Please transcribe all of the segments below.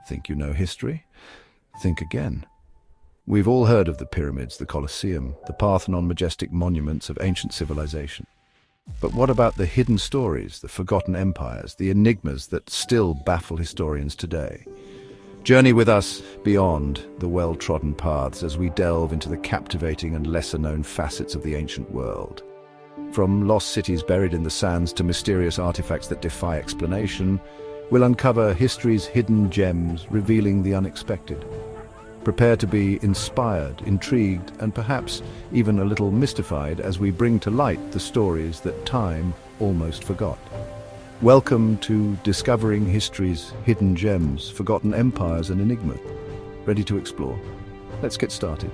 Think you know history? Think again. We've all heard of the pyramids, the Colosseum, the Parthenon, majestic monuments of ancient civilization. But what about the hidden stories, the forgotten empires, the enigmas that still baffle historians today? Journey with us beyond the well-trodden paths as we delve into the captivating and lesser-known facets of the ancient world. From lost cities buried in the sands to mysterious artifacts that defy explanation, we'll uncover history's hidden gems, revealing the unexpected. Prepare to be inspired, intrigued, and perhaps even a little mystified as we bring to light the stories that time almost forgot. Welcome to Discovering History's Hidden Gems, Forgotten Empires and Enigmas. Ready to explore? Let's get started.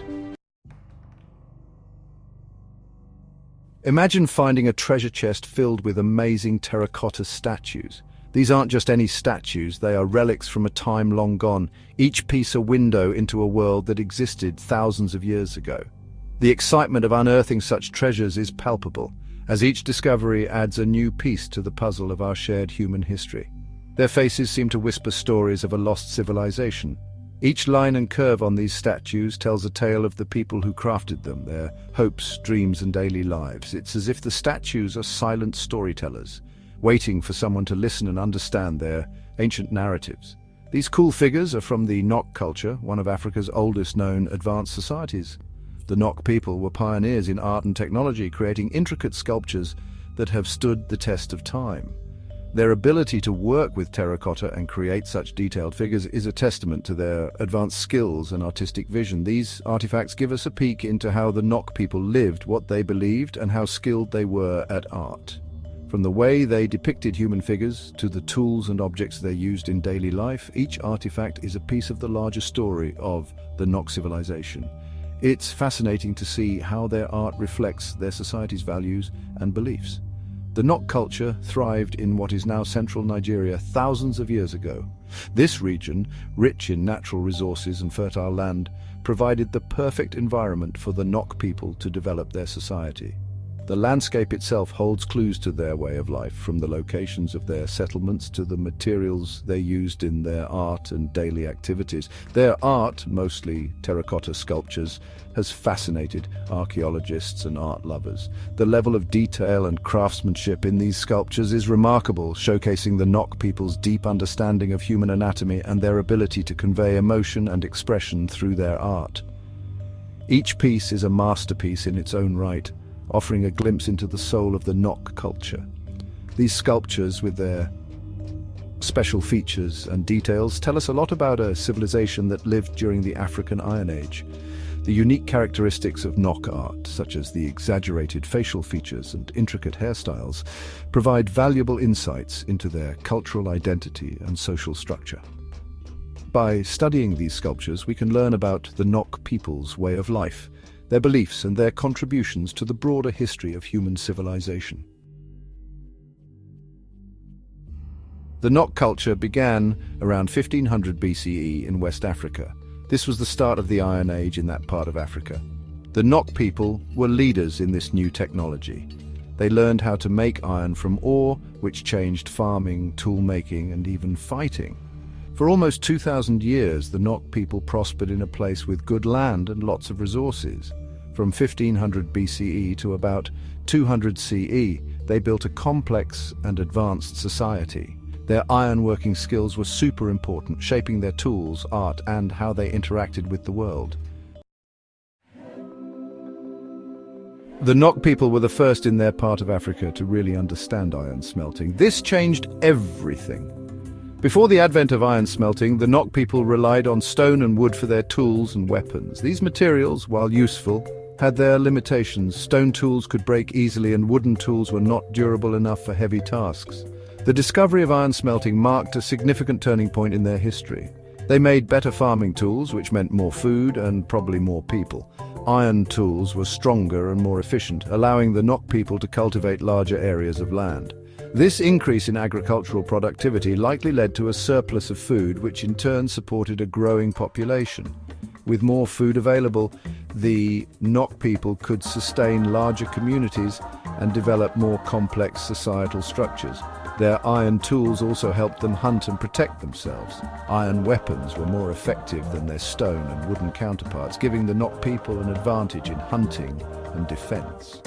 Imagine finding a treasure chest filled with amazing terracotta statues. These aren't just any statues, they are relics from a time long gone, each piece a window into a world that existed thousands of years ago. The excitement of unearthing such treasures is palpable, as each discovery adds a new piece to the puzzle of our shared human history. Their faces seem to whisper stories of a lost civilization. Each line and curve on these statues tells a tale of the people who crafted them, their hopes, dreams, and daily lives. It's as if the statues are silent storytellers, waiting for someone to listen and understand their ancient narratives. These cool figures are from the Nok culture, one of Africa's oldest known advanced societies. The Nok people were pioneers in art and technology, creating intricate sculptures that have stood the test of time. Their ability to work with terracotta and create such detailed figures is a testament to their advanced skills and artistic vision. These artifacts give us a peek into how the Nok people lived, what they believed, and how skilled they were at art. From the way they depicted human figures to the tools and objects they used in daily life, each artifact is a piece of the larger story of the Nok civilization. It's fascinating to see how their art reflects their society's values and beliefs. The Nok culture thrived in what is now central Nigeria thousands of years ago. This region, rich in natural resources and fertile land, provided the perfect environment for the Nok people to develop their society. The landscape itself holds clues to their way of life, from the locations of their settlements to the materials they used in their art and daily activities. Their art, mostly terracotta sculptures, has fascinated archaeologists and art lovers. The level of detail and craftsmanship in these sculptures is remarkable, showcasing the Nok people's deep understanding of human anatomy and their ability to convey emotion and expression through their art. Each piece is a masterpiece in its own right, offering a glimpse into the soul of the Nok culture. These sculptures, with their special features and details, tell us a lot about a civilization that lived during the African Iron Age. The unique characteristics of Nok art, such as the exaggerated facial features and intricate hairstyles, provide valuable insights into their cultural identity and social structure. By studying these sculptures, we can learn about the Nok people's way of life, their beliefs and their contributions to the broader history of human civilization. The Nok culture began around 1500 BCE in West Africa. This was the start of the Iron Age in that part of Africa. The Nok people were leaders in this new technology. They learned how to make iron from ore, which changed farming, tool-making, and even fighting. For almost 2,000 years, the Nok people prospered in a place with good land and lots of resources. From 1500 BCE to about 200 CE, they built a complex and advanced society. Their ironworking skills were super important, shaping their tools, art, and how they interacted with the world. The Nok people were the first in their part of Africa to really understand iron smelting. This changed everything. Before the advent of iron smelting, the Nok people relied on stone and wood for their tools and weapons. These materials, while useful, had their limitations. Stone tools could break easily and wooden tools were not durable enough for heavy tasks. The discovery of iron smelting marked a significant turning point in their history. They made better farming tools, which meant more food and probably more people. Iron tools were stronger and more efficient, allowing the Nok people to cultivate larger areas of land. This increase in agricultural productivity likely led to a surplus of food, which in turn supported a growing population. With more food available, the Nok people could sustain larger communities and develop more complex societal structures. Their iron tools also helped them hunt and protect themselves. Iron weapons were more effective than their stone and wooden counterparts, giving the Nok people an advantage in hunting and defense.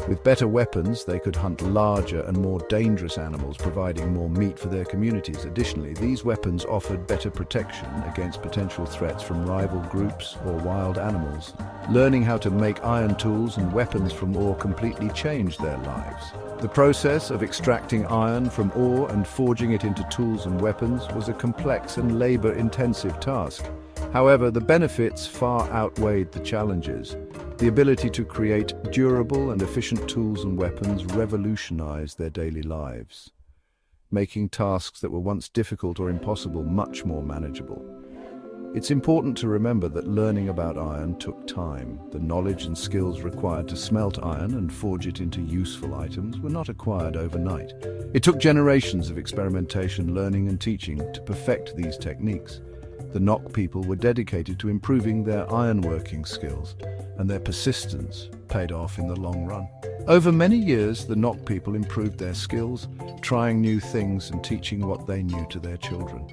With better weapons, they could hunt larger and more dangerous animals, providing more meat for their communities. Additionally, these weapons offered better protection against potential threats from rival groups or wild animals. Learning how to make iron tools and weapons from ore completely changed their lives. The process of extracting iron from ore and forging it into tools and weapons was a complex and labor-intensive task. However, the benefits far outweighed the challenges. The ability to create durable and efficient tools and weapons revolutionized their daily lives, making tasks that were once difficult or impossible much more manageable. It's important to remember that learning about iron took time. The knowledge and skills required to smelt iron and forge it into useful items were not acquired overnight. It took generations of experimentation, learning and teaching to perfect these techniques. The Nok people were dedicated to improving their ironworking skills, and their persistence paid off in the long run. Over many years, the Nok people improved their skills, trying new things and teaching what they knew to their children.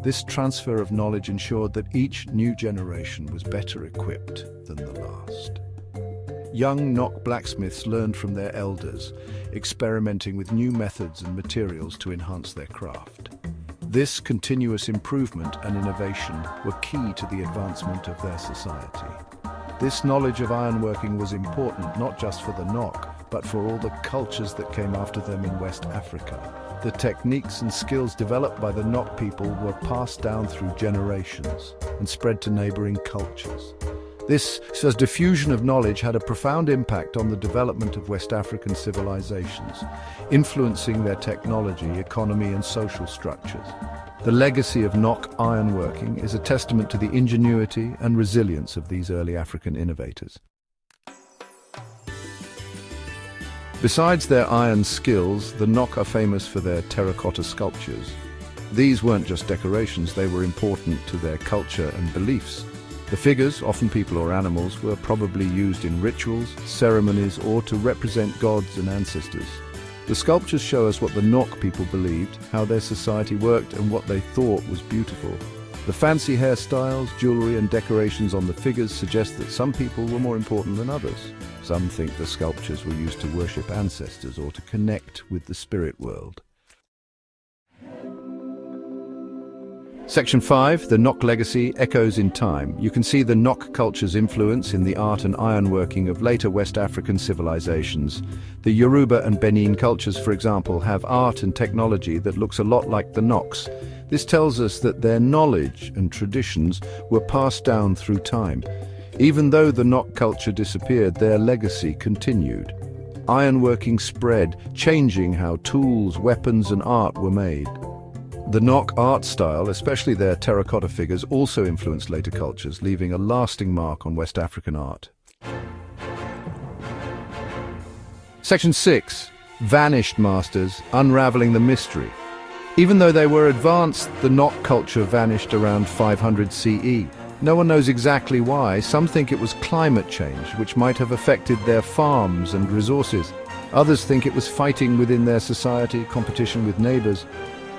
This transfer of knowledge ensured that each new generation was better equipped than the last. Young Nok blacksmiths learned from their elders, experimenting with new methods and materials to enhance their craft. This continuous improvement and innovation were key to the advancement of their society. This knowledge of ironworking was important not just for the Nok, but for all the cultures that came after them in West Africa. The techniques and skills developed by the Nok people were passed down through generations and spread to neighboring cultures. This diffusion of knowledge had a profound impact on the development of West African civilizations, influencing their technology, economy, and social structures. The legacy of Nok ironworking is a testament to the ingenuity and resilience of these early African innovators. Besides their iron skills, the Nok are famous for their terracotta sculptures. These weren't just decorations, they were important to their culture and beliefs. The figures, often people or animals, were probably used in rituals, ceremonies, or to represent gods and ancestors. The sculptures show us what the Nok people believed, how their society worked, and what they thought was beautiful. The fancy hairstyles, jewelry, and decorations on the figures suggest that some people were more important than others. Some think the sculptures were used to worship ancestors or to connect with the spirit world. Section 5, the Nok legacy, echoes in time. You can see the Nok culture's influence in the art and ironworking of later West African civilizations. The Yoruba and Benin cultures, for example, have art and technology that looks a lot like the Nok's. This tells us that their knowledge and traditions were passed down through time. Even though the Nok culture disappeared, their legacy continued. Ironworking spread, changing how tools, weapons, and art were made. The Nok art style, especially their terracotta figures, also influenced later cultures, leaving a lasting mark on West African art. Section 6. Vanished masters, unraveling the mystery. Even though they were advanced, the Nok culture vanished around 500 CE. No one knows exactly why. Some think it was climate change, which might have affected their farms and resources. Others think it was fighting within their society, competition with neighbors,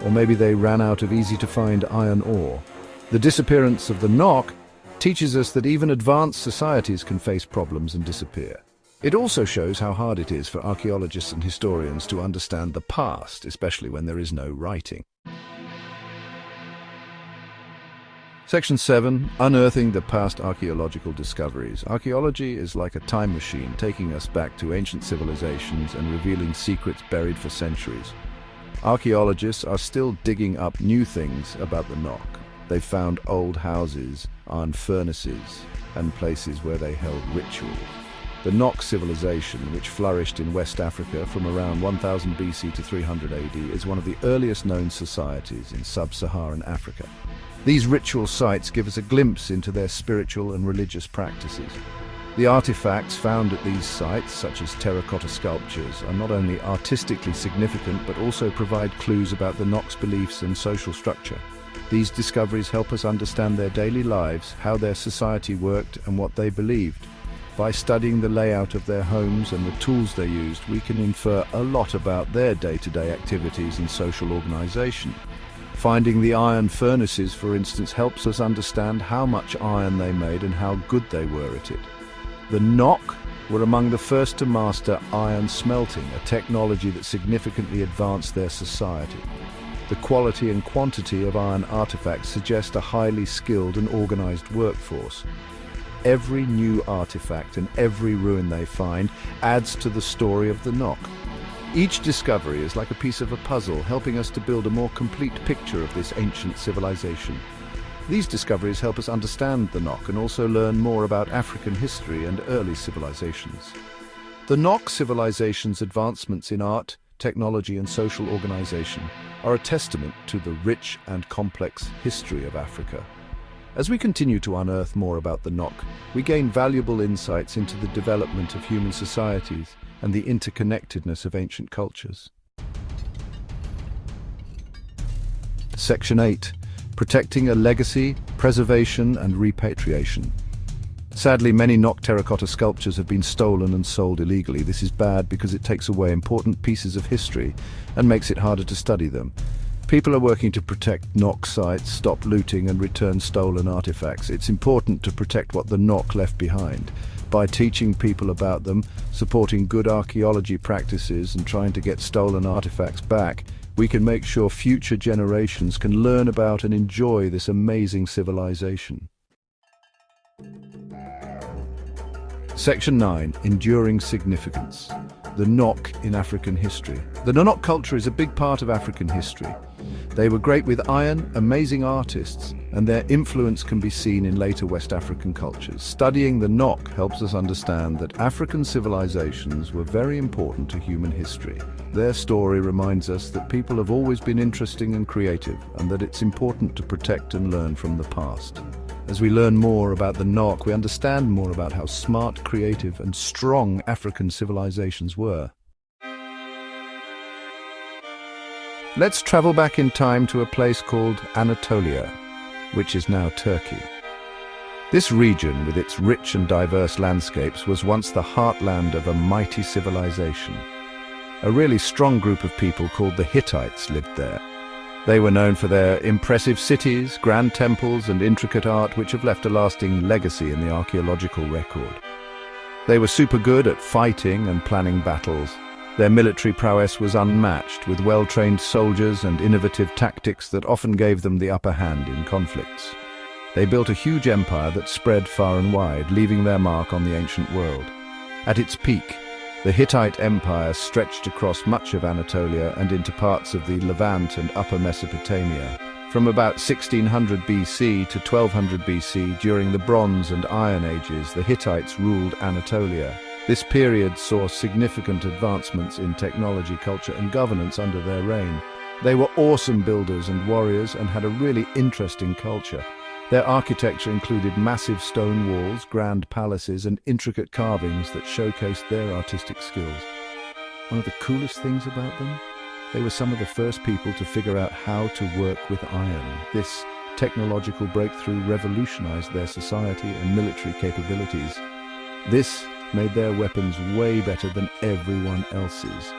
or maybe they ran out of easy-to-find iron ore. The disappearance of the Nok teaches us that even advanced societies can face problems and disappear. It also shows how hard it is for archaeologists and historians to understand the past, especially when there is no writing. Section 7. Unearthing the past archaeological discoveries. Archaeology is like a time machine, taking us back to ancient civilizations and revealing secrets buried for centuries. Archaeologists are still digging up new things about the Nok. They've found old houses, iron furnaces, and places where they held rituals. The Nok civilization, which flourished in West Africa from around 1000 BC to 300 AD, is one of the earliest known societies in sub-Saharan Africa. These ritual sites give us a glimpse into their spiritual and religious practices. The artifacts found at these sites, such as terracotta sculptures, are not only artistically significant but also provide clues about the Nok's beliefs and social structure. These discoveries help us understand their daily lives, how their society worked, and what they believed. By studying the layout of their homes and the tools they used, we can infer a lot about their day-to-day activities and social organization. Finding the iron furnaces, for instance, helps us understand how much iron they made and how good they were at it. The Nok were among the first to master iron smelting, a technology that significantly advanced their society. The quality and quantity of iron artifacts suggest a highly skilled and organized workforce. Every new artifact and every ruin they find adds to the story of the Nok. Each discovery is like a piece of a puzzle, helping us to build a more complete picture of this ancient civilization. These discoveries help us understand the Nok and also learn more about African history and early civilizations. The Nok civilization's advancements in art, technology and social organization are a testament to the rich and complex history of Africa. As we continue to unearth more about the Nok, we gain valuable insights into the development of human societies and the interconnectedness of ancient cultures. Section 8. Protecting a legacy, preservation and repatriation. Sadly, many Nok terracotta sculptures have been stolen and sold illegally. This is bad because it takes away important pieces of history and makes it harder to study them. People are working to protect Nok sites, stop looting and return stolen artifacts. It's important to protect what the Nok left behind. By teaching people about them, supporting good archaeology practices and trying to get stolen artifacts back, we can make sure future generations can learn about and enjoy this amazing civilization. Section 9. Enduring significance. The Nok in African history. The Nok culture is a big part of African history. They were great with iron, amazing artists, and their influence can be seen in later West African cultures. Studying the Nok helps us understand that African civilizations were very important to human history. Their story reminds us that people have always been interesting and creative, and that it's important to protect and learn from the past. As we learn more about the Nok, we understand more about how smart, creative, and strong African civilizations were. Let's travel back in time to a place called Anatolia, which is now Turkey. This region, with its rich and diverse landscapes, was once the heartland of a mighty civilization. A really strong group of people called the Hittites lived there. They were known for their impressive cities, grand temples, and intricate art which have left a lasting legacy in the archaeological record. They were super good at fighting and planning battles. Their military prowess was unmatched, with well-trained soldiers and innovative tactics that often gave them the upper hand in conflicts. They built a huge empire that spread far and wide, leaving their mark on the ancient world. At its peak, the Hittite Empire stretched across much of Anatolia and into parts of the Levant and Upper Mesopotamia. From about 1600 BC to 1200 BC, during the Bronze and Iron Ages, the Hittites ruled Anatolia. This period saw significant advancements in technology, culture, and governance under their reign. They were awesome builders and warriors and had a really interesting culture. Their architecture included massive stone walls, grand palaces, and intricate carvings that showcased their artistic skills. One of the coolest things about them? They were some of the first people to figure out how to work with iron. This technological breakthrough revolutionized their society and military capabilities. This made their weapons way better than everyone else's.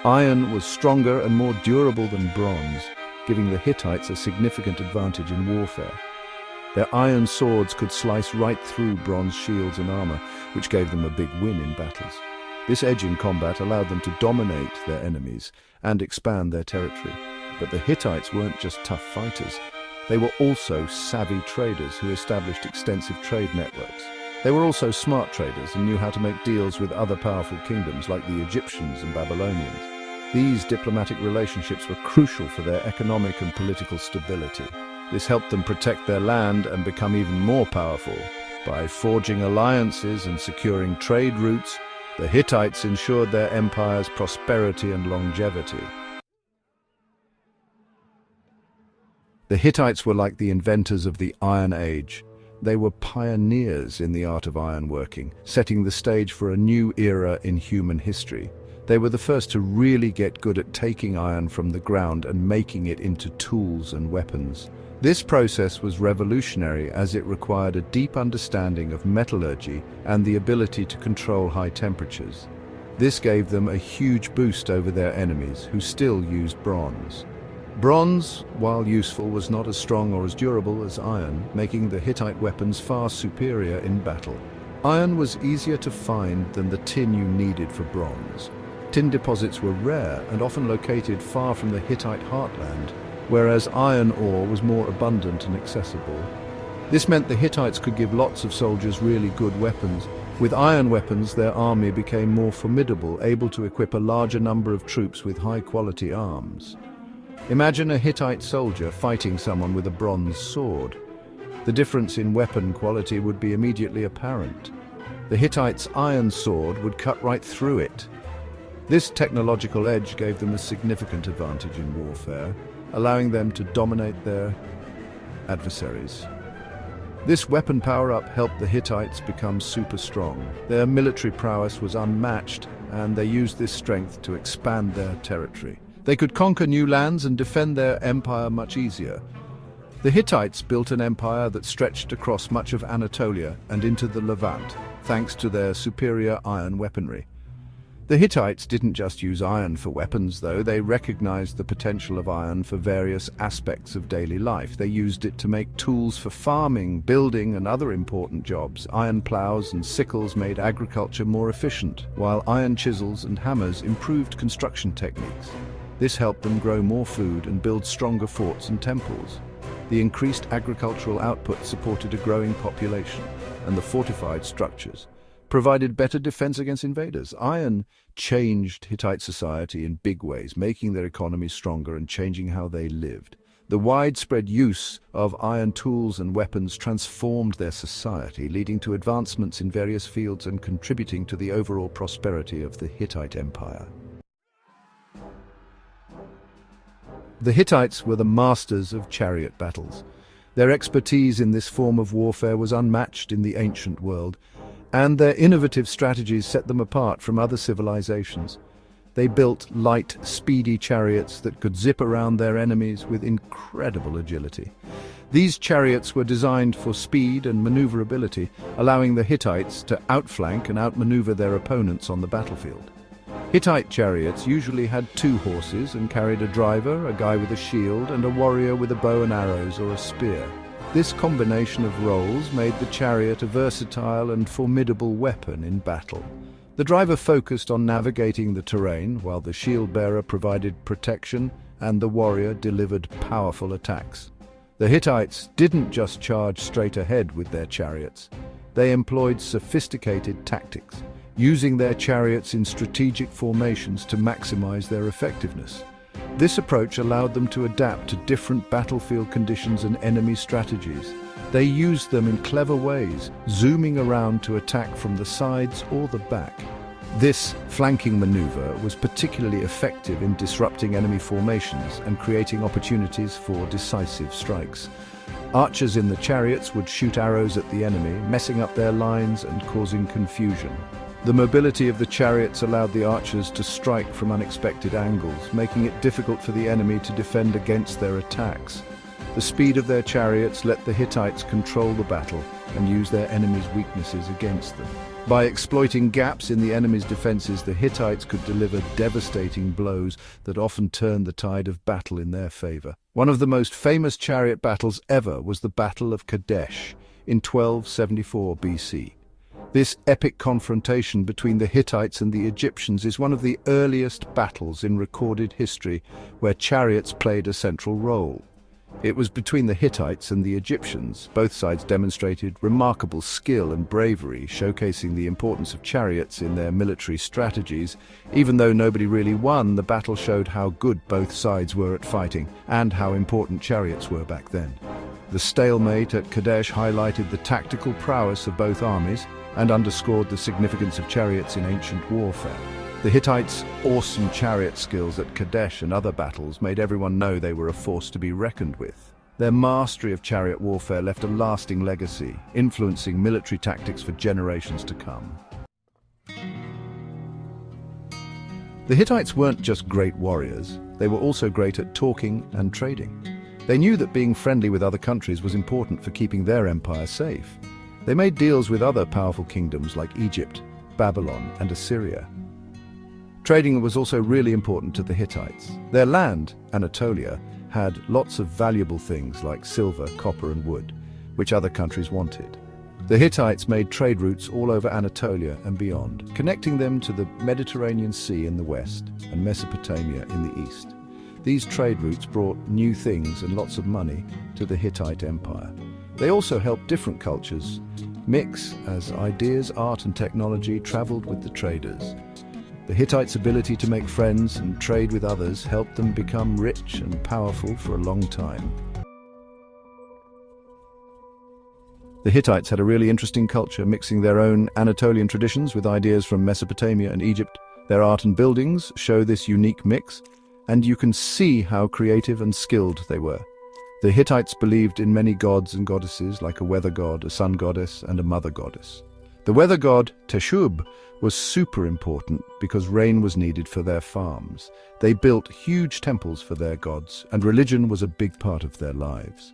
Iron was stronger and more durable than bronze, giving the Hittites a significant advantage in warfare. Their iron swords could slice right through bronze shields and armor, which gave them a big win in battles. This edge in combat allowed them to dominate their enemies and expand their territory. But the Hittites weren't just tough fighters. They were also savvy traders who established extensive trade networks. They were also smart traders and knew how to make deals with other powerful kingdoms like the Egyptians and Babylonians. These diplomatic relationships were crucial for their economic and political stability. This helped them protect their land and become even more powerful. By forging alliances and securing trade routes, the Hittites ensured their empire's prosperity and longevity. The Hittites were like the inventors of the Iron Age. They were pioneers in the art of ironworking, setting the stage for a new era in human history. They were the first to really get good at taking iron from the ground and making it into tools and weapons. This process was revolutionary as it required a deep understanding of metallurgy and the ability to control high temperatures. This gave them a huge boost over their enemies, who still used bronze. Bronze, while useful, was not as strong or as durable as iron, making the Hittite weapons far superior in battle. Iron was easier to find than the tin you needed for bronze. Tin deposits were rare and often located far from the Hittite heartland, whereas iron ore was more abundant and accessible. This meant the Hittites could give lots of soldiers really good weapons. With iron weapons, their army became more formidable, able to equip a larger number of troops with high-quality arms. Imagine a Hittite soldier fighting someone with a bronze sword. The difference in weapon quality would be immediately apparent. The Hittite's iron sword would cut right through it. This technological edge gave them a significant advantage in warfare, allowing them to dominate their adversaries. This weapon power-up helped the Hittites become super strong. Their military prowess was unmatched, and they used this strength to expand their territory. They could conquer new lands and defend their empire much easier. The Hittites built an empire that stretched across much of Anatolia and into the Levant, thanks to their superior iron weaponry. The Hittites didn't just use iron for weapons, though. They recognized the potential of iron for various aspects of daily life. They used it to make tools for farming, building, and other important jobs. Iron plows and sickles made agriculture more efficient, while iron chisels and hammers improved construction techniques. This helped them grow more food and build stronger forts and temples. The increased agricultural output supported a growing population, and the fortified structures provided better defense against invaders. Iron changed Hittite society in big ways, making their economy stronger and changing how they lived. The widespread use of iron tools and weapons transformed their society, leading to advancements in various fields and contributing to the overall prosperity of the Hittite Empire. The Hittites were the masters of chariot battles. Their expertise in this form of warfare was unmatched in the ancient world, and their innovative strategies set them apart from other civilizations. They built light, speedy chariots that could zip around their enemies with incredible agility. These chariots were designed for speed and maneuverability, allowing the Hittites to outflank and outmaneuver their opponents on the battlefield. Hittite chariots usually had 2 horses and carried a driver, a guy with a shield, and a warrior with a bow and arrows or a spear. This combination of roles made the chariot a versatile and formidable weapon in battle. The driver focused on navigating the terrain, while the shield-bearer provided protection and the warrior delivered powerful attacks. The Hittites didn't just charge straight ahead with their chariots. They employed sophisticated tactics, using their chariots in strategic formations to maximize their effectiveness. This approach allowed them to adapt to different battlefield conditions and enemy strategies. They used them in clever ways, zooming around to attack from the sides or the back. This flanking maneuver was particularly effective in disrupting enemy formations and creating opportunities for decisive strikes. Archers in the chariots would shoot arrows at the enemy, messing up their lines and causing confusion. The mobility of the chariots allowed the archers to strike from unexpected angles, making it difficult for the enemy to defend against their attacks. The speed of their chariots let the Hittites control the battle and use their enemies' weaknesses against them. By exploiting gaps in the enemy's defenses, the Hittites could deliver devastating blows that often turned the tide of battle in their favor. One of the most famous chariot battles ever was the Battle of Kadesh in 1274 BC. This epic confrontation between the Hittites and the Egyptians is one of the earliest battles in recorded history where chariots played a central role. It was between the Hittites and the Egyptians. Both sides demonstrated remarkable skill and bravery, showcasing the importance of chariots in their military strategies. Even though nobody really won, the battle showed how good both sides were at fighting and how important chariots were back then. The stalemate at Kadesh highlighted the tactical prowess of both armies and underscored the significance of chariots in ancient warfare. The Hittites' awesome chariot skills at Kadesh and other battles made everyone know they were a force to be reckoned with. Their mastery of chariot warfare left a lasting legacy, influencing military tactics for generations to come. The Hittites weren't just great warriors, they were also great at talking and trading. They knew that being friendly with other countries was important for keeping their empire safe. They made deals with other powerful kingdoms like Egypt, Babylon, and Assyria. Trading was also really important to the Hittites. Their land, Anatolia, had lots of valuable things like silver, copper, and wood, which other countries wanted. The Hittites made trade routes all over Anatolia and beyond, connecting them to the Mediterranean Sea in the west and Mesopotamia in the east. These trade routes brought new things and lots of money to the Hittite Empire. They also helped different cultures mix as ideas, art, and technology traveled with the traders. The Hittites' ability to make friends and trade with others helped them become rich and powerful for a long time. The Hittites had a really interesting culture, mixing their own Anatolian traditions with ideas from Mesopotamia and Egypt. Their art and buildings show this unique mix, and you can see how creative and skilled they were. The Hittites believed in many gods and goddesses, like a weather god, a sun goddess, and a mother goddess. The weather god, Teshub, was super important because rain was needed for their farms. They built huge temples for their gods, and religion was a big part of their lives.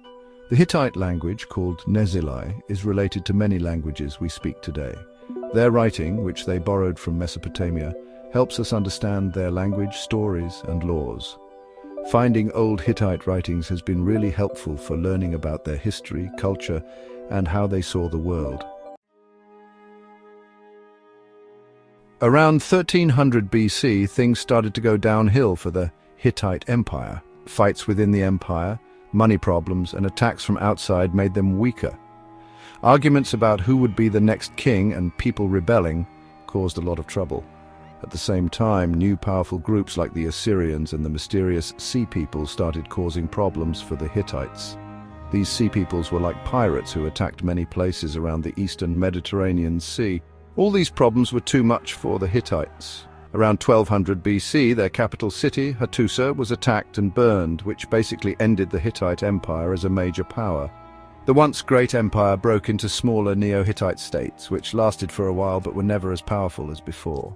The Hittite language, called Nezilai, is related to many languages we speak today. Their writing, which they borrowed from Mesopotamia, helps us understand their language, stories, and laws. Finding old Hittite writings has been really helpful for learning about their history, culture, and how they saw the world. Around 1300 BC, things started to go downhill for the Hittite Empire. Fights within the empire, money problems, and attacks from outside made them weaker. Arguments about who would be the next king and people rebelling caused a lot of trouble. At the same time, new powerful groups like the Assyrians and the mysterious Sea People started causing problems for the Hittites. These Sea Peoples were like pirates who attacked many places around the eastern Mediterranean Sea. All these problems were too much for the Hittites. Around 1200 BC, their capital city, Hattusa, was attacked and burned, which basically ended the Hittite Empire as a major power. The once great empire broke into smaller Neo-Hittite states, which lasted for a while but were never as powerful as before.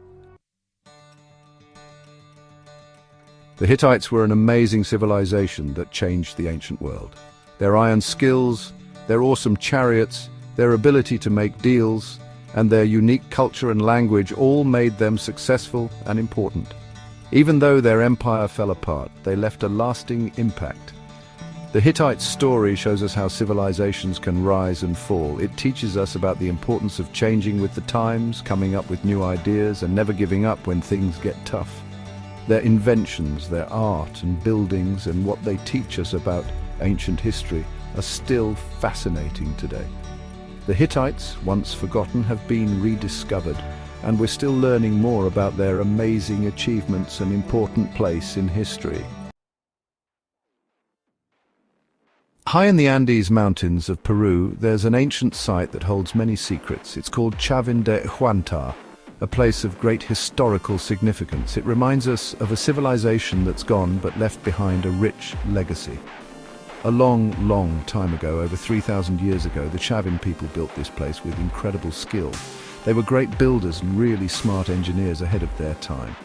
The Hittites were an amazing civilization that changed the ancient world. Their iron skills, their awesome chariots, their ability to make deals, and their unique culture and language all made them successful and important. Even though their empire fell apart, they left a lasting impact. The Hittite story shows us how civilizations can rise and fall. It teaches us about the importance of changing with the times, coming up with new ideas, and never giving up when things get tough. Their inventions, their art and buildings, and what they teach us about ancient history are still fascinating today. The Hittites, once forgotten, have been rediscovered, and we're still learning more about their amazing achievements and important place in history. High in the Andes Mountains of Peru, there's an ancient site that holds many secrets. It's called Chavín de Huántar, a place of great historical significance. It reminds us of a civilization that's gone but left behind a rich legacy. A long, long time ago, over 3,000 years ago, the Chavín people built this place with incredible skill. They were great builders and really smart engineers ahead of their time.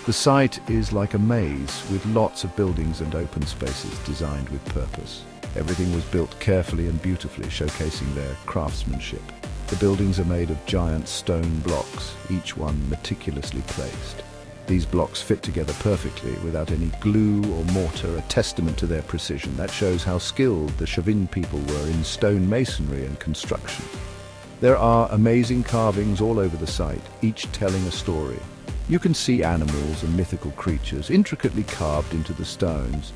The site is like a maze with lots of buildings and open spaces designed with purpose. Everything was built carefully and beautifully, showcasing their craftsmanship. The buildings are made of giant stone blocks, each one meticulously placed. These blocks fit together perfectly without any glue or mortar, a testament to their precision. That shows how skilled the Chavín people were in stone masonry and construction. There are amazing carvings all over the site, each telling a story. You can see animals and mythical creatures intricately carved into the stones.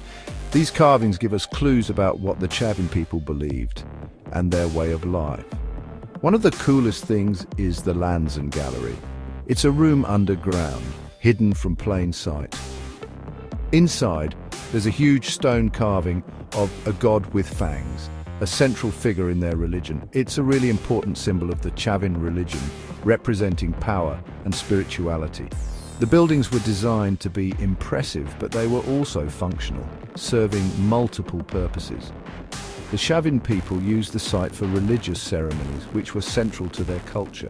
These carvings give us clues about what the Chavín people believed and their way of life. One of the coolest things is the Lanzen Gallery. It's a room underground, hidden from plain sight. Inside, there's a huge stone carving of a god with fangs, a central figure in their religion. It's a really important symbol of the Chavín religion, representing power and spirituality. The buildings were designed to be impressive, but they were also functional, serving multiple purposes. The Chavín people used the site for religious ceremonies, which were central to their culture.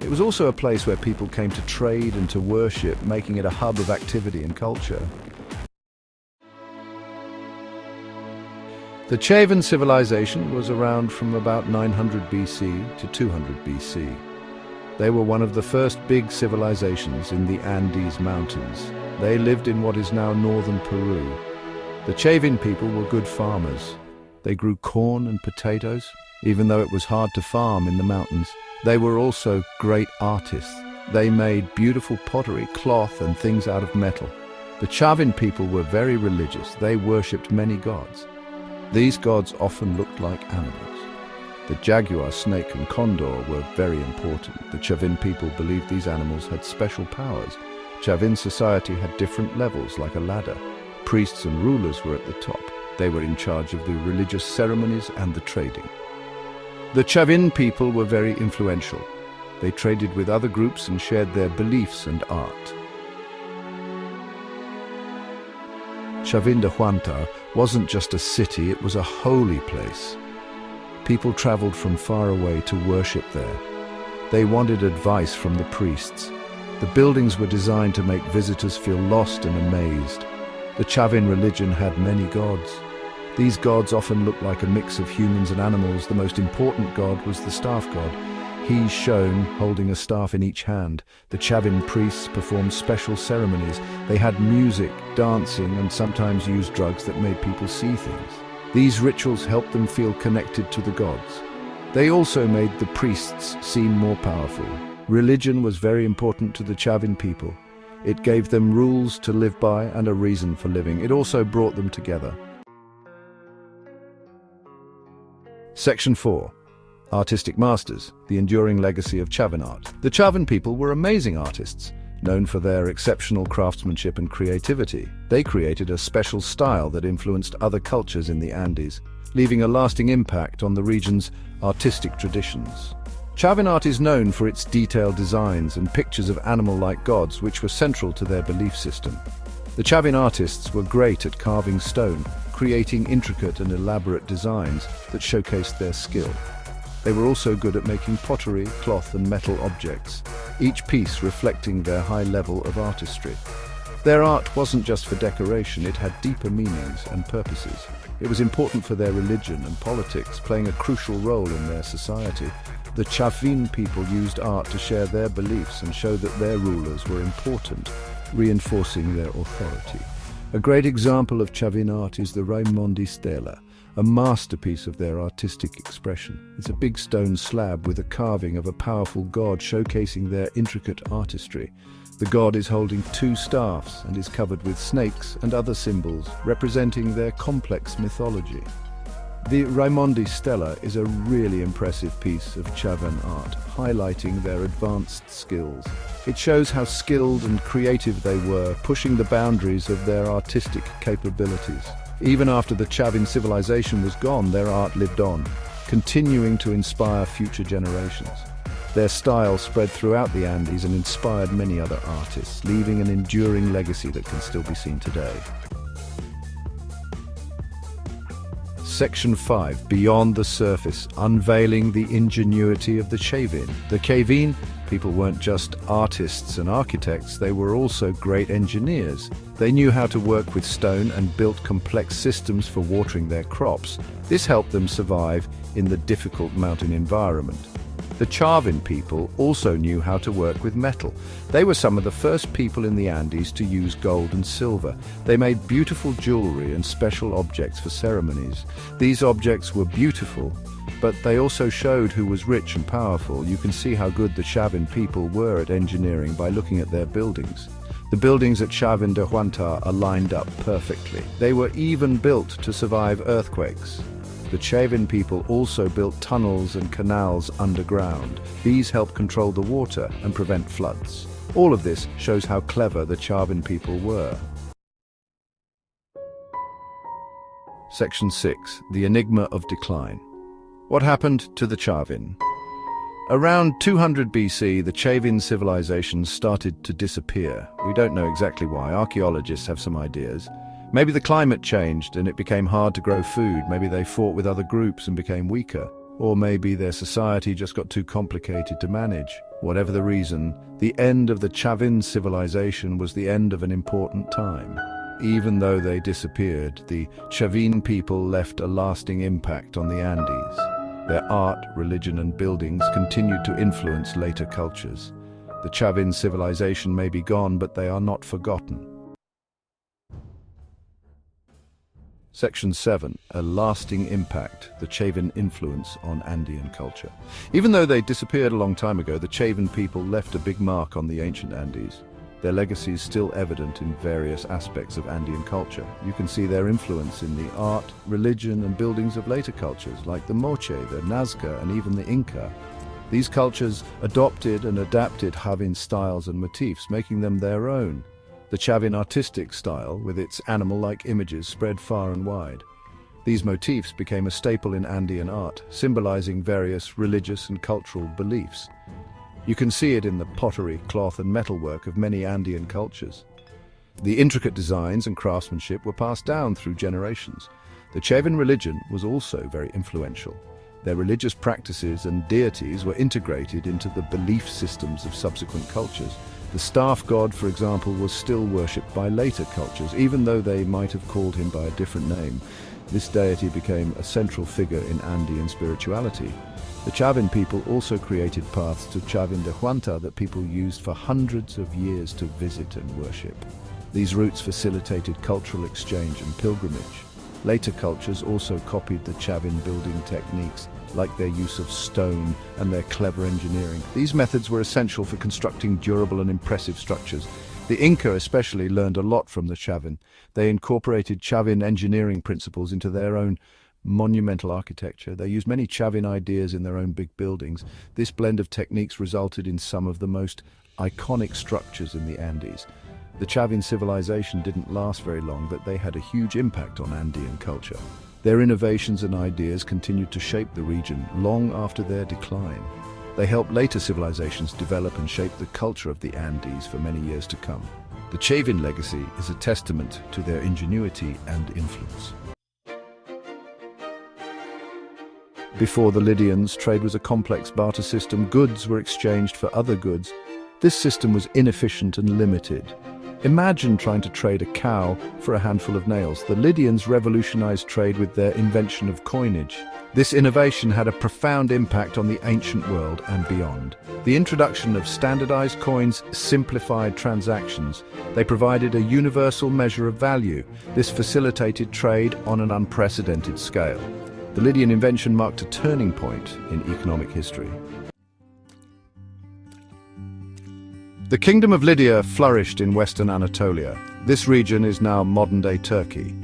It was also a place where people came to trade and to worship, making it a hub of activity and culture. The Chavín civilization was around from about 900 BC to 200 BC. They were one of the first big civilizations in the Andes Mountains. They lived in what is now northern Peru. The Chavín people were good farmers. They grew corn and potatoes, even though it was hard to farm in the mountains. They were also great artists. They made beautiful pottery, cloth, and things out of metal. The Chavín people were very religious. They worshipped many gods. These gods often looked like animals. The jaguar, snake, and condor were very important. The Chavín people believed these animals had special powers. Chavín society had different levels, like a ladder. Priests and rulers were at the top. They were in charge of the religious ceremonies and the trading. The Chavín people were very influential. They traded with other groups and shared their beliefs and art. Chavín de Huántar wasn't just a city, it was a holy place. People traveled from far away to worship there. They wanted advice from the priests. The buildings were designed to make visitors feel lost and amazed. The Chavín religion had many gods. These gods often looked like a mix of humans and animals. The most important god was the staff god. He's shown holding a staff in each hand. The Chavín priests performed special ceremonies. They had music, dancing, and sometimes used drugs that made people see things. These rituals helped them feel connected to the gods. They also made the priests seem more powerful. Religion was very important to the Chavín people. It gave them rules to live by and a reason for living. It also brought them together. Section 4. Artistic Masters, the enduring legacy of Chavín art. The Chavín people were amazing artists, known for their exceptional craftsmanship and creativity. They created a special style that influenced other cultures in the Andes, leaving a lasting impact on the region's artistic traditions. Chavín art is known for its detailed designs and pictures of animal-like gods, which were central to their belief system. The Chavín artists were great at carving stone, creating intricate and elaborate designs that showcased their skill. They were also good at making pottery, cloth, and metal objects, each piece reflecting their high level of artistry. Their art wasn't just for decoration, it had deeper meanings and purposes. It was important for their religion and politics, playing a crucial role in their society. The Chavín people used art to share their beliefs and show that their rulers were important, reinforcing their authority. A great example of Chavín art is the Raimondi stela, a masterpiece of their artistic expression. It's a big stone slab with a carving of a powerful god showcasing their intricate artistry. The god is holding two staffs and is covered with snakes and other symbols representing their complex mythology. The Raimondi stela is a really impressive piece of Chavín art, highlighting their advanced skills. It shows how skilled and creative they were, pushing the boundaries of their artistic capabilities. Even after the Chavín civilization was gone, their art lived on, continuing to inspire future generations. Their style spread throughout the Andes and inspired many other artists, leaving an enduring legacy that can still be seen today. Section 5. Beyond the Surface, unveiling the ingenuity of the Chavín. The Chavín people weren't just artists and architects, they were also great engineers. They knew how to work with stone and built complex systems for watering their crops. This helped them survive in the difficult mountain environment. The Chavín people also knew how to work with metal. They were some of the first people in the Andes to use gold and silver. They made beautiful jewelry and special objects for ceremonies. These objects were beautiful, but they also showed who was rich and powerful. You can see how good the Chavín people were at engineering by looking at their buildings. The buildings at Chavín de Huántar are lined up perfectly. They were even built to survive earthquakes. The Chavín people also built tunnels and canals underground. These help control the water and prevent floods. All of this shows how clever the Chavín people were. Section 6. The Enigma of Decline. What happened to the Chavín? Around 200 BC, the Chavín civilization started to disappear. We don't know exactly why. Archaeologists have some ideas. Maybe the climate changed and it became hard to grow food. Maybe they fought with other groups and became weaker. Or maybe their society just got too complicated to manage. Whatever the reason, the end of the Chavín civilization was the end of an important time. Even though they disappeared, the Chavín people left a lasting impact on the Andes. Their art, religion, and buildings continued to influence later cultures. The Chavín civilization may be gone, but they are not forgotten. Section 7. A lasting impact, the Chavín influence on Andean culture. Even though they disappeared a long time ago, the Chavín people left a big mark on the ancient Andes. Their legacy is still evident in various aspects of Andean culture. You can see their influence in the art, religion, and buildings of later cultures, like the Moche, the Nazca, and even the Inca. These cultures adopted and adapted Chavín styles and motifs, making them their own. The Chavín artistic style, with its animal-like images, spread far and wide. These motifs became a staple in Andean art, symbolizing various religious and cultural beliefs. You can see it in the pottery, cloth, and metalwork of many Andean cultures. The intricate designs and craftsmanship were passed down through generations. The Chavín religion was also very influential. Their religious practices and deities were integrated into the belief systems of subsequent cultures. The staff god, for example, was still worshipped by later cultures, even though they might have called him by a different name. This deity became a central figure in Andean spirituality. The Chavín people also created paths to Chavín de Huántar that people used for hundreds of years to visit and worship. These routes facilitated cultural exchange and pilgrimage. Later cultures also copied the Chavín building techniques, like their use of stone and their clever engineering. These methods were essential for constructing durable and impressive structures. The Inca especially learned a lot from the Chavín. They incorporated Chavín engineering principles into their own monumental architecture. They used many Chavín ideas in their own big buildings. This blend of techniques resulted in some of the most iconic structures in the Andes. The Chavín civilization didn't last very long, but they had a huge impact on Andean culture. Their innovations and ideas continued to shape the region long after their decline. They helped later civilizations develop and shape the culture of the Andes for many years to come. The Chavín legacy is a testament to their ingenuity and influence. Before the Lydians, trade was a complex barter system. Goods were exchanged for other goods. This system was inefficient and limited. Imagine trying to trade a cow for a handful of nails. The Lydians revolutionized trade with their invention of coinage. This innovation had a profound impact on the ancient world and beyond. The introduction of standardized coins simplified transactions. They provided a universal measure of value. This facilitated trade on an unprecedented scale. The Lydian invention marked a turning point in economic history. The Kingdom of Lydia flourished in western Anatolia. This region is now modern-day Turkey.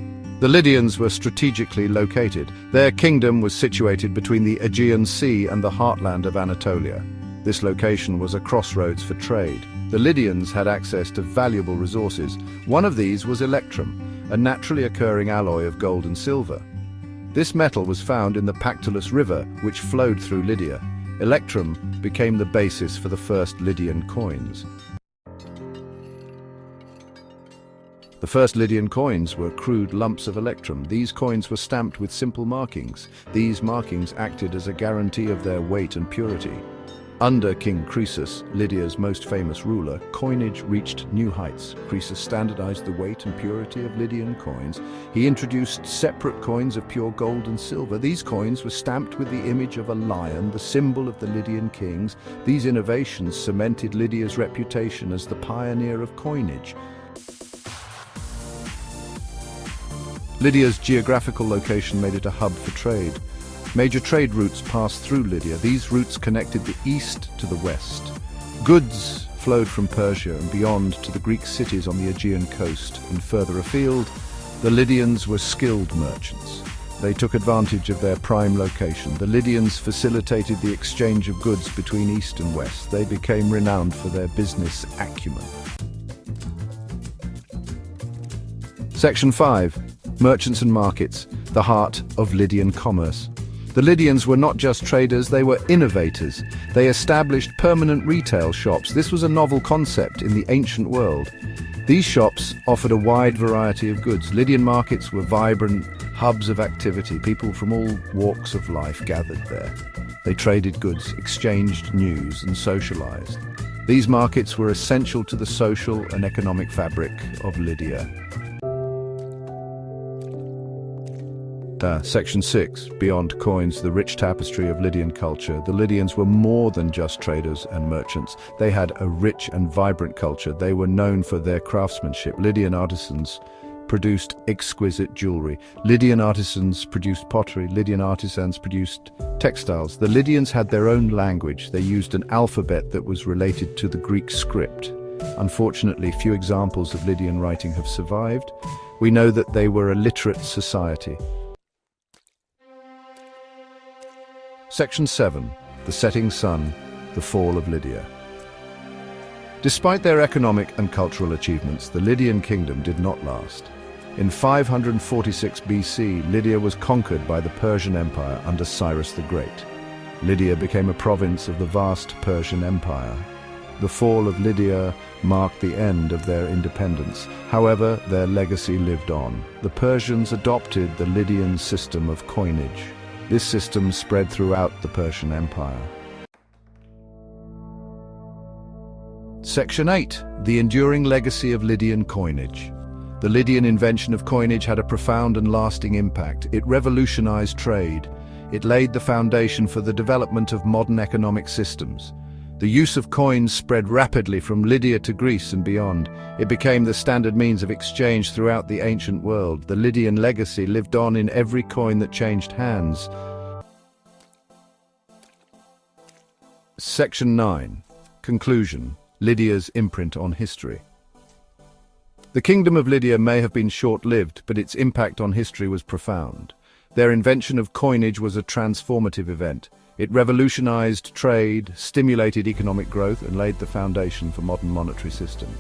The Lydians were strategically located. Their kingdom was situated between the Aegean Sea and the heartland of Anatolia. This location was a crossroads for trade. The Lydians had access to valuable resources. One of these was electrum, a naturally occurring alloy of gold and silver. This metal was found in the Pactolus River, which flowed through Lydia. Electrum became the basis for the first Lydian coins. The first Lydian coins were crude lumps of electrum. These coins were stamped with simple markings. These markings acted as a guarantee of their weight and purity. Under King Croesus, Lydia's most famous ruler, coinage reached new heights. Croesus standardized the weight and purity of Lydian coins. He introduced separate coins of pure gold and silver. These coins were stamped with the image of a lion, the symbol of the Lydian kings. These innovations cemented Lydia's reputation as the pioneer of coinage. Lydia's geographical location made it a hub for trade. Major trade routes passed through Lydia. These routes connected the east to the west. Goods flowed from Persia and beyond to the Greek cities on the Aegean coast, and further afield, the Lydians were skilled merchants. They took advantage of their prime location. The Lydians facilitated the exchange of goods between east and west. They became renowned for their business acumen. Section 5. Merchants and markets, the heart of Lydian commerce. The Lydians were not just traders, they were innovators. They established permanent retail shops. This was a novel concept in the ancient world. These shops offered a wide variety of goods. Lydian markets were vibrant hubs of activity. People from all walks of life gathered there. They traded goods, exchanged news, and socialized. These markets were essential to the social and economic fabric of Lydia. Section 6, Beyond Coins, the rich tapestry of Lydian culture. The Lydians were more than just traders and merchants. They had a rich and vibrant culture. They were known for their craftsmanship. Lydian artisans produced exquisite jewelry. Lydian artisans produced pottery. Lydian artisans produced textiles. The Lydians had their own language. They used an alphabet that was related to the Greek script. Unfortunately, few examples of Lydian writing have survived. We know that they were a literate society. Section 7. The Setting Sun, the Fall of Lydia. Despite their economic and cultural achievements, the Lydian kingdom did not last. In 546 BC, Lydia was conquered by the Persian Empire under Cyrus the Great. Lydia became a province of the vast Persian Empire. The fall of Lydia marked the end of their independence. However, their legacy lived on. The Persians adopted the Lydian system of coinage. This system spread throughout the Persian Empire. Section 8. The enduring legacy of Lydian coinage. The Lydian invention of coinage had a profound and lasting impact. It revolutionized trade. It laid the foundation for the development of modern economic systems. The use of coins spread rapidly from Lydia to Greece and beyond. It became the standard means of exchange throughout the ancient world. The Lydian legacy lived on in every coin that changed hands. Section 9. Conclusion. Lydia's imprint on history. The kingdom of Lydia may have been short-lived, but its impact on history was profound. Their invention of coinage was a transformative event. It revolutionized trade, stimulated economic growth, and laid the foundation for modern monetary systems.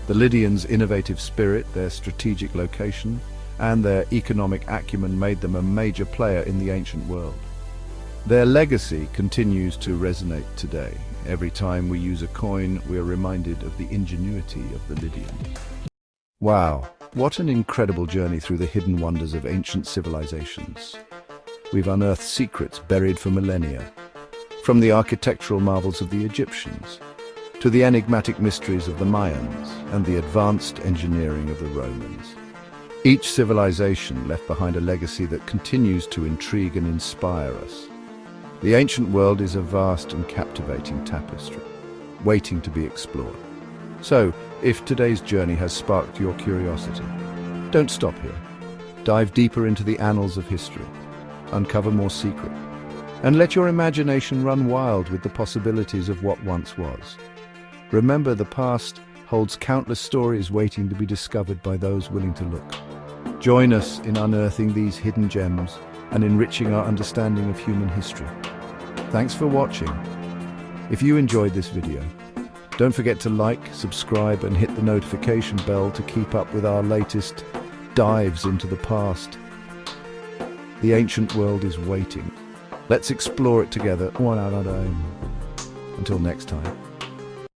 The Lydians' innovative spirit, their strategic location, and their economic acumen made them a major player in the ancient world. Their legacy continues to resonate today. Every time we use a coin, we are reminded of the ingenuity of the Lydians. Wow, what an incredible journey through the hidden wonders of ancient civilizations. We've unearthed secrets buried for millennia, from the architectural marvels of the Egyptians to the enigmatic mysteries of the Mayans and the advanced engineering of the Romans. Each civilization left behind a legacy that continues to intrigue and inspire us. The ancient world is a vast and captivating tapestry, waiting to be explored. So, if today's journey has sparked your curiosity, don't stop here. Dive deeper into the annals of history, uncover more secrets, and let your imagination run wild with the possibilities of what once was. Remember, the past holds countless stories waiting to be discovered by those willing to look. Join us in unearthing these hidden gems and enriching our understanding of human history. Thanks for watching. If you enjoyed this video, don't forget to like, subscribe, and hit the notification bell to keep up with our latest dives into the past. The ancient world is waiting. Let's explore it together, one at a time. Until next time.